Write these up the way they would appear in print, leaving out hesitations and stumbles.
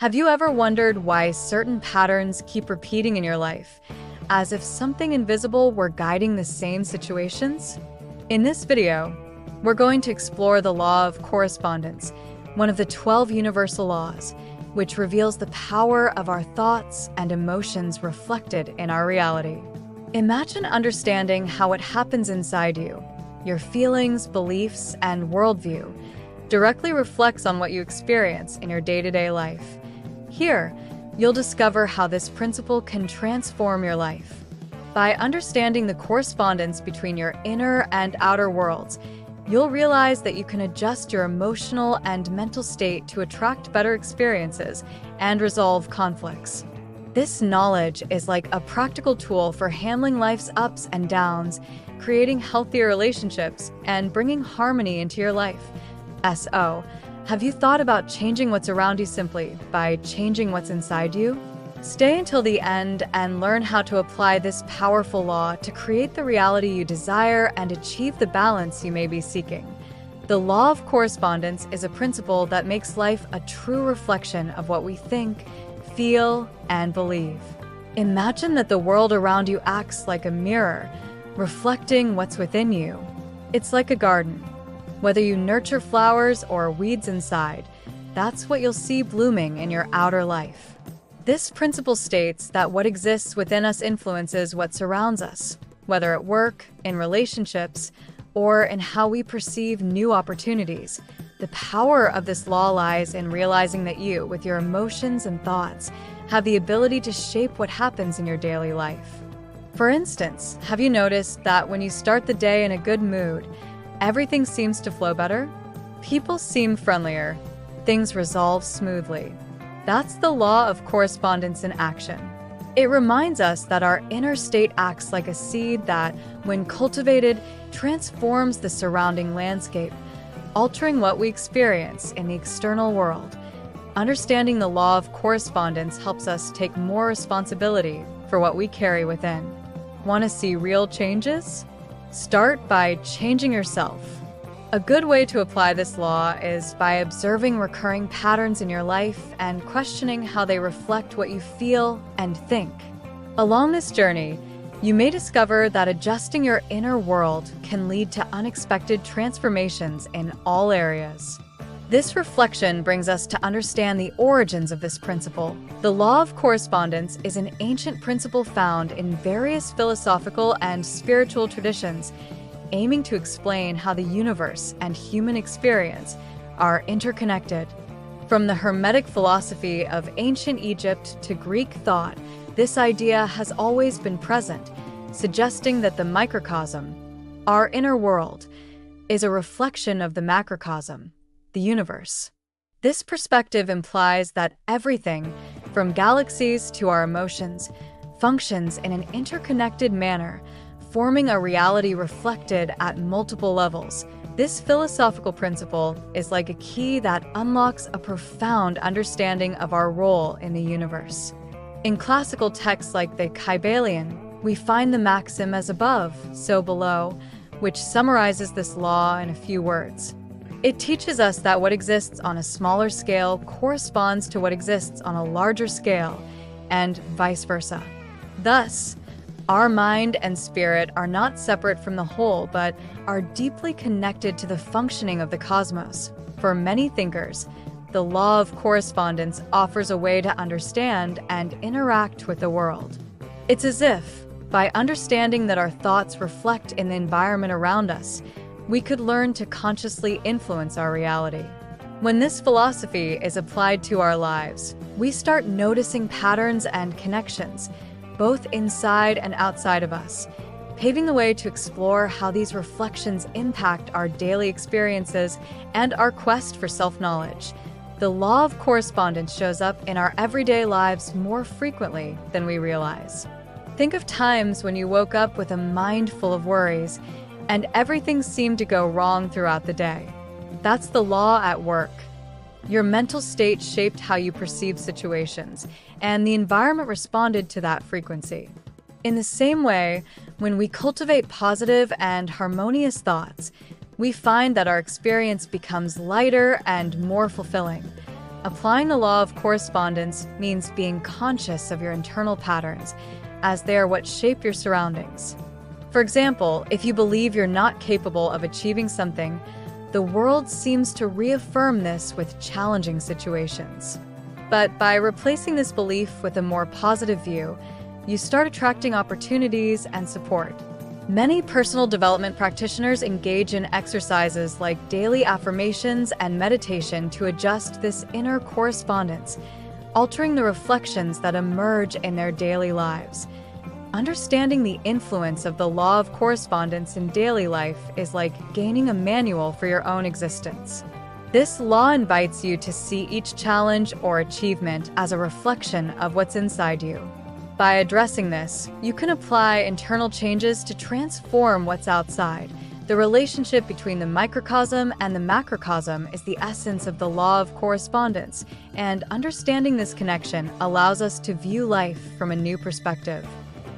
Have you ever wondered why certain patterns keep repeating in your life, as if something invisible were guiding the same situations? In this video, we're going to explore the law of correspondence, one of the 12 universal laws, which reveals the power of our thoughts and emotions reflected in our reality. Imagine understanding how it happens inside you. Your feelings, beliefs, and worldview directly reflects on what you experience in your day-to-day life. Here, you'll discover how this principle can transform your life. By understanding the correspondence between your inner and outer worlds, you'll realize that you can adjust your emotional and mental state to attract better experiences and resolve conflicts. This knowledge is like a practical tool for handling life's ups and downs, creating healthier relationships, and bringing harmony into your life. So, have you thought about changing what's around you simply by changing what's inside you? Stay until the end and learn how to apply this powerful law to create the reality you desire and achieve the balance you may be seeking. The law of correspondence is a principle that makes life a true reflection of what we think, feel, and believe. Imagine that the world around you acts like a mirror, reflecting what's within you. It's like a garden. Whether you nurture flowers or weeds inside, that's what you'll see blooming in your outer life. This principle states that what exists within us influences what surrounds us, whether at work, in relationships, or in how we perceive new opportunities. The power of this law lies in realizing that you, with your emotions and thoughts, have the ability to shape what happens in your daily life. For instance, have you noticed that when you start the day in a good mood, everything seems to flow better? People seem friendlier. Things resolve smoothly. That's the law of correspondence in action. It reminds us that our inner state acts like a seed that, when cultivated, transforms the surrounding landscape, altering what we experience in the external world. Understanding the law of correspondence helps us take more responsibility for what we carry within. Want to see real changes? Start by changing yourself. A good way to apply this law is by observing recurring patterns in your life and questioning how they reflect what you feel and think. Along this journey, you may discover that adjusting your inner world can lead to unexpected transformations in all areas. This reflection brings us to understand the origins of this principle. The law of correspondence is an ancient principle found in various philosophical and spiritual traditions, aiming to explain how the universe and human experience are interconnected. From the Hermetic philosophy of ancient Egypt to Greek thought, this idea has always been present, suggesting that the microcosm, our inner world, is a reflection of the macrocosm, the universe. This perspective implies that everything, from galaxies to our emotions, functions in an interconnected manner, forming a reality reflected at multiple levels. This philosophical principle is like a key that unlocks a profound understanding of our role in the universe. In classical texts like the Kybalion, we find the maxim "as above, so below," which summarizes this law in a few words. It teaches us that what exists on a smaller scale corresponds to what exists on a larger scale, and vice versa. Thus, our mind and spirit are not separate from the whole, but are deeply connected to the functioning of the cosmos. For many thinkers, the law of correspondence offers a way to understand and interact with the world. It's as if, by understanding that our thoughts reflect in the environment around us, we could learn to consciously influence our reality. When this philosophy is applied to our lives, we start noticing patterns and connections, both inside and outside of us, paving the way to explore how these reflections impact our daily experiences and our quest for self-knowledge. The law of correspondence shows up in our everyday lives more frequently than we realize. Think of times when you woke up with a mind full of worries and everything seemed to go wrong throughout the day. That's the law at work. Your mental state shaped how you perceive situations, and the environment responded to that frequency. In the same way, when we cultivate positive and harmonious thoughts, we find that our experience becomes lighter and more fulfilling. Applying the law of correspondence means being conscious of your internal patterns, as they are what shape your surroundings. For example, if you believe you're not capable of achieving something, the world seems to reaffirm this with challenging situations. But by replacing this belief with a more positive view, you start attracting opportunities and support. Many personal development practitioners engage in exercises like daily affirmations and meditation to adjust this inner correspondence, altering the reflections that emerge in their daily lives. Understanding the influence of the law of correspondence in daily life is like gaining a manual for your own existence. This law invites you to see each challenge or achievement as a reflection of what's inside you. By addressing this, you can apply internal changes to transform what's outside. The relationship between the microcosm and the macrocosm is the essence of the law of correspondence, and understanding this connection allows us to view life from a new perspective.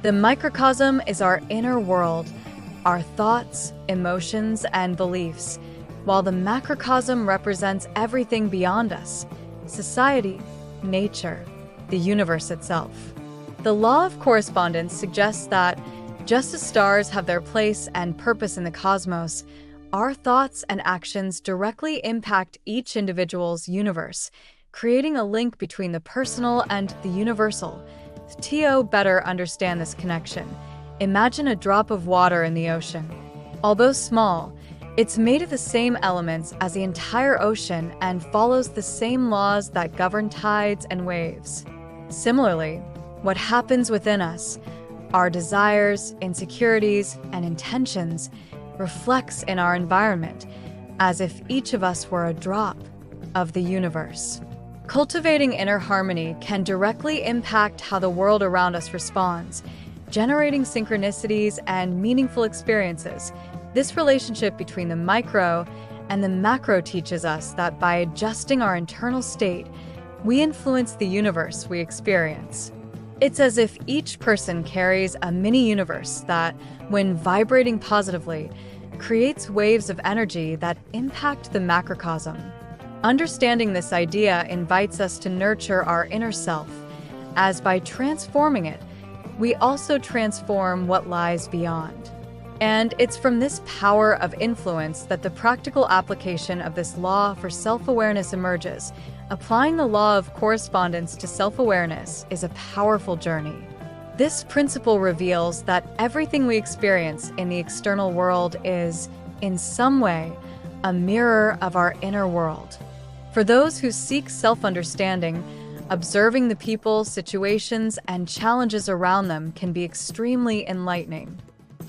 The microcosm is our inner world, our thoughts, emotions, and beliefs, while the macrocosm represents everything beyond us: society, nature, the universe itself. The law of correspondence suggests that, just as stars have their place and purpose in the cosmos, our thoughts and actions directly impact each individual's universe, creating a link between the personal and the universal. To better understand this connection, imagine a drop of water in the ocean. Although small, it's made of the same elements as the entire ocean and follows the same laws that govern tides and waves. Similarly, what happens within us, our desires, insecurities, and intentions, reflects in our environment, as if each of us were a drop of the universe. Cultivating inner harmony can directly impact how the world around us responds, generating synchronicities and meaningful experiences. This relationship between the micro and the macro teaches us that by adjusting our internal state, we influence the universe we experience. It's as if each person carries a mini-universe that, when vibrating positively, creates waves of energy that impact the macrocosm. Understanding this idea invites us to nurture our inner self, as by transforming it, we also transform what lies beyond. And it's from this power of influence that the practical application of this law for self-awareness emerges. Applying the law of correspondence to self-awareness is a powerful journey. This principle reveals that everything we experience in the external world is, in some way, a mirror of our inner world. For those who seek self-understanding, observing the people, situations, and challenges around them can be extremely enlightening.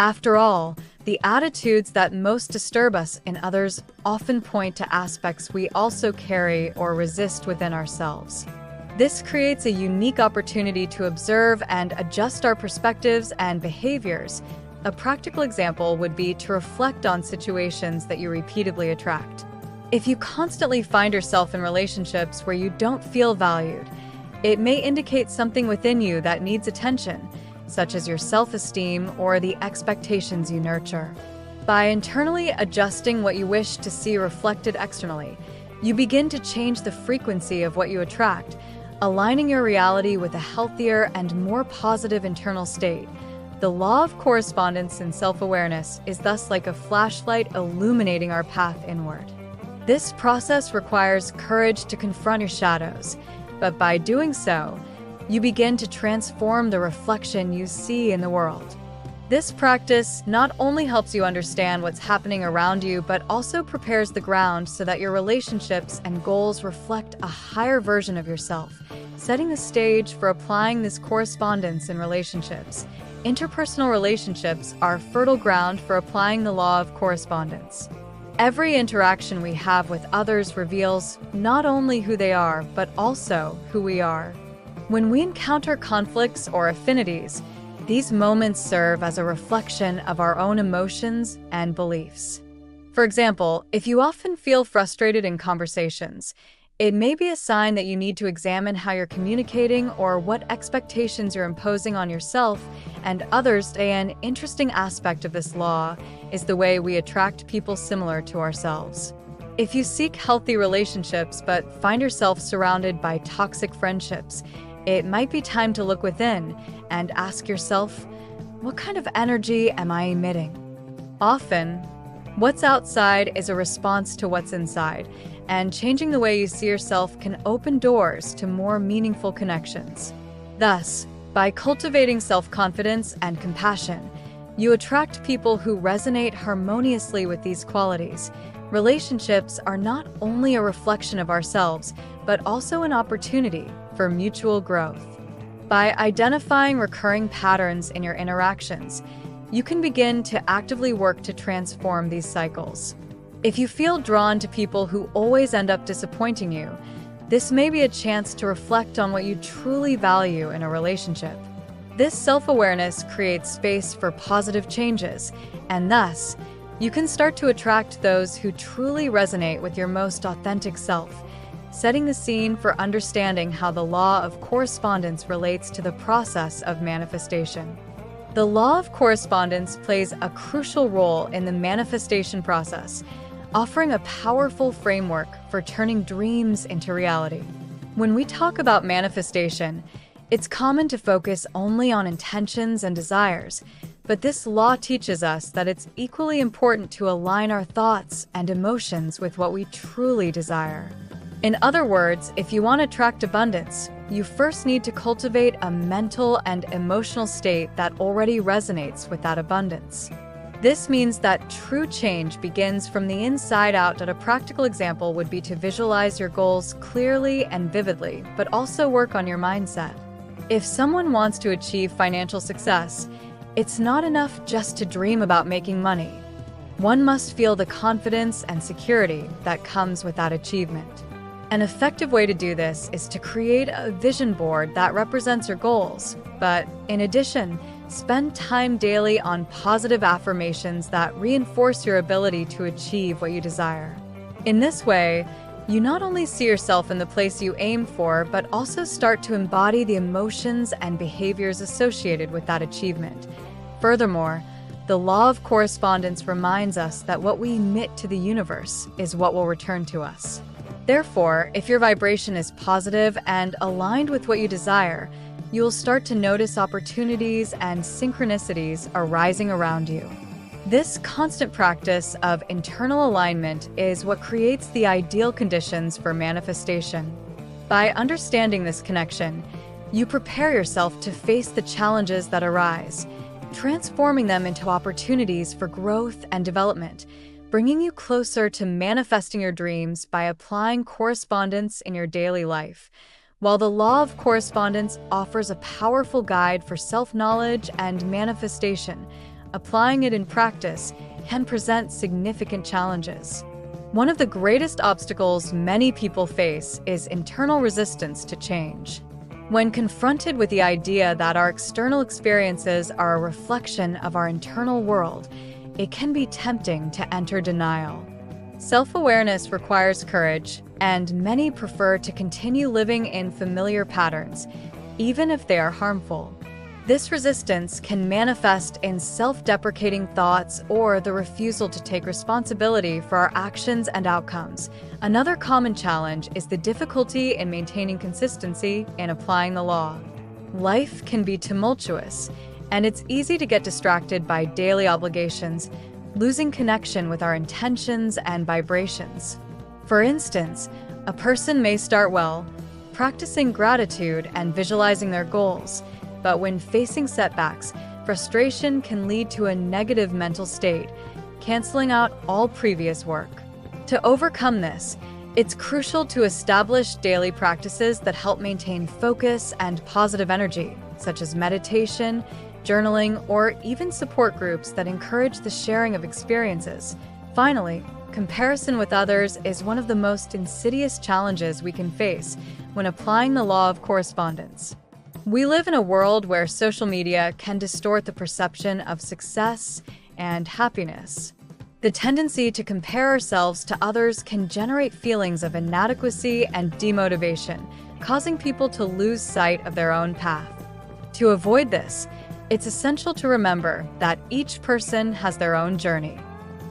After all, the attitudes that most disturb us in others often point to aspects we also carry or resist within ourselves. This creates a unique opportunity to observe and adjust our perspectives and behaviors. A practical example would be to reflect on situations that you repeatedly attract. If you constantly find yourself in relationships where you don't feel valued, it may indicate something within you that needs attention, such as your self-esteem or the expectations you nurture. By internally adjusting what you wish to see reflected externally, you begin to change the frequency of what you attract, aligning your reality with a healthier and more positive internal state. The law of correspondence in self-awareness is thus like a flashlight illuminating our path inward. This process requires courage to confront your shadows, but by doing so, you begin to transform the reflection you see in the world. This practice not only helps you understand what's happening around you, but also prepares the ground so that your relationships and goals reflect a higher version of yourself, setting the stage for applying this correspondence in relationships. Interpersonal relationships are fertile ground for applying the law of correspondence. Every interaction we have with others reveals not only who they are, but also who we are. When we encounter conflicts or affinities, these moments serve as a reflection of our own emotions and beliefs. For example, if you often feel frustrated in conversations, it may be a sign that you need to examine how you're communicating or what expectations you're imposing on yourself and others. An interesting aspect of this law is the way we attract people similar to ourselves. If you seek healthy relationships but find yourself surrounded by toxic friendships, it might be time to look within and ask yourself, what kind of energy am I emitting? Often, what's outside is a response to what's inside, and changing the way you see yourself can open doors to more meaningful connections. Thus, by cultivating self-confidence and compassion, you attract people who resonate harmoniously with these qualities. Relationships are not only a reflection of ourselves, but also an opportunity for mutual growth. By identifying recurring patterns in your interactions, you can begin to actively work to transform these cycles. If you feel drawn to people who always end up disappointing you, this may be a chance to reflect on what you truly value in a relationship. This self-awareness creates space for positive changes, and thus, you can start to attract those who truly resonate with your most authentic self, setting the scene for understanding how the law of correspondence relates to the process of manifestation. The law of correspondence plays a crucial role in the manifestation process, offering a powerful framework for turning dreams into reality. When we talk about manifestation, it's common to focus only on intentions and desires, but this law teaches us that it's equally important to align our thoughts and emotions with what we truly desire. In other words, if you want to attract abundance, you first need to cultivate a mental and emotional state that already resonates with that abundance. This means that true change begins from the inside out, and a practical example would be to visualize your goals clearly and vividly, but also work on your mindset. If someone wants to achieve financial success, it's not enough just to dream about making money. One must feel the confidence and security that comes with that achievement. An effective way to do this is to create a vision board that represents your goals, but in addition, spend time daily on positive affirmations that reinforce your ability to achieve what you desire. In this way, you not only see yourself in the place you aim for, but also start to embody the emotions and behaviors associated with that achievement. Furthermore, the law of correspondence reminds us that what we emit to the universe is what will return to us. Therefore, if your vibration is positive and aligned with what you desire, you will start to notice opportunities and synchronicities arising around you. This constant practice of internal alignment is what creates the ideal conditions for manifestation. By understanding this connection, you prepare yourself to face the challenges that arise, transforming them into opportunities for growth and development, bringing you closer to manifesting your dreams by applying correspondence in your daily life. While the law of correspondence offers a powerful guide for self-knowledge and manifestation, applying it in practice can present significant challenges. One of the greatest obstacles many people face is internal resistance to change. When confronted with the idea that our external experiences are a reflection of our internal world, it can be tempting to enter denial. Self-awareness requires courage, and many prefer to continue living in familiar patterns, even if they are harmful. This resistance can manifest in self-deprecating thoughts or the refusal to take responsibility for our actions and outcomes. Another common challenge is the difficulty in maintaining consistency in applying the law. Life can be tumultuous, and it's easy to get distracted by daily obligations, losing connection with our intentions and vibrations. For instance, a person may start well, practicing gratitude and visualizing their goals, but when facing setbacks, frustration can lead to a negative mental state, canceling out all previous work. To overcome this, it's crucial to establish daily practices that help maintain focus and positive energy, such as meditation, journaling, or even support groups that encourage the sharing of experiences. Finally, comparison with others is one of the most insidious challenges we can face when applying the law of correspondence. We live in a world where social media can distort the perception of success and happiness. The tendency to compare ourselves to others can generate feelings of inadequacy and demotivation, causing people to lose sight of their own path. To avoid this, it's essential to remember that each person has their own journey.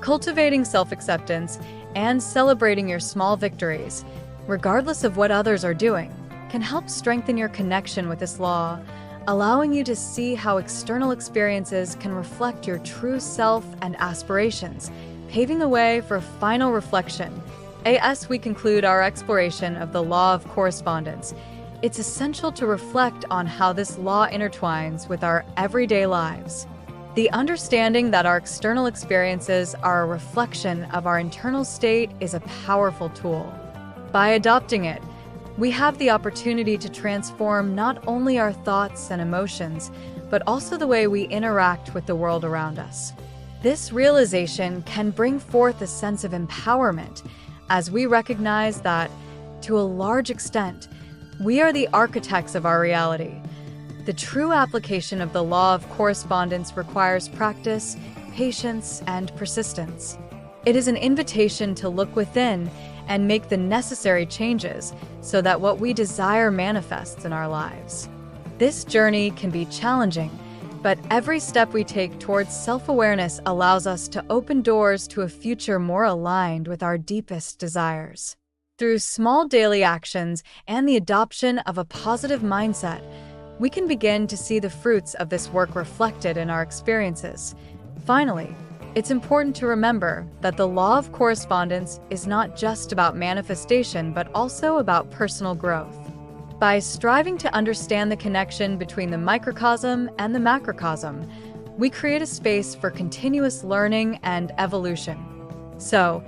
Cultivating self-acceptance and celebrating your small victories, regardless of what others are doing, can help strengthen your connection with this law, allowing you to see how external experiences can reflect your true self and aspirations, paving the way for final reflection. As we conclude our exploration of the law of correspondence, it's essential to reflect on how this law intertwines with our everyday lives. The understanding that our external experiences are a reflection of our internal state is a powerful tool. By adopting it, we have the opportunity to transform not only our thoughts and emotions, but also the way we interact with the world around us. This realization can bring forth a sense of empowerment as we recognize that, to a large extent, we are the architects of our reality. The true application of the law of correspondence requires practice, patience, and persistence. It is an invitation to look within and make the necessary changes so that what we desire manifests in our lives. This journey can be challenging, but every step we take towards self-awareness allows us to open doors to a future more aligned with our deepest desires. Through small daily actions and the adoption of a positive mindset, we can begin to see the fruits of this work reflected in our experiences. Finally, it's important to remember that the law of correspondence is not just about manifestation, but also about personal growth. By striving to understand the connection between the microcosm and the macrocosm, we create a space for continuous learning and evolution. So,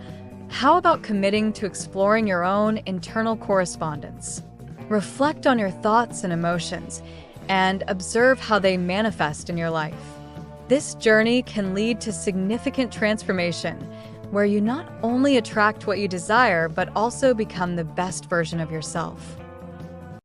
how about committing to exploring your own internal correspondence? Reflect on your thoughts and emotions, and observe how they manifest in your life. This journey can lead to significant transformation, where you not only attract what you desire, but also become the best version of yourself.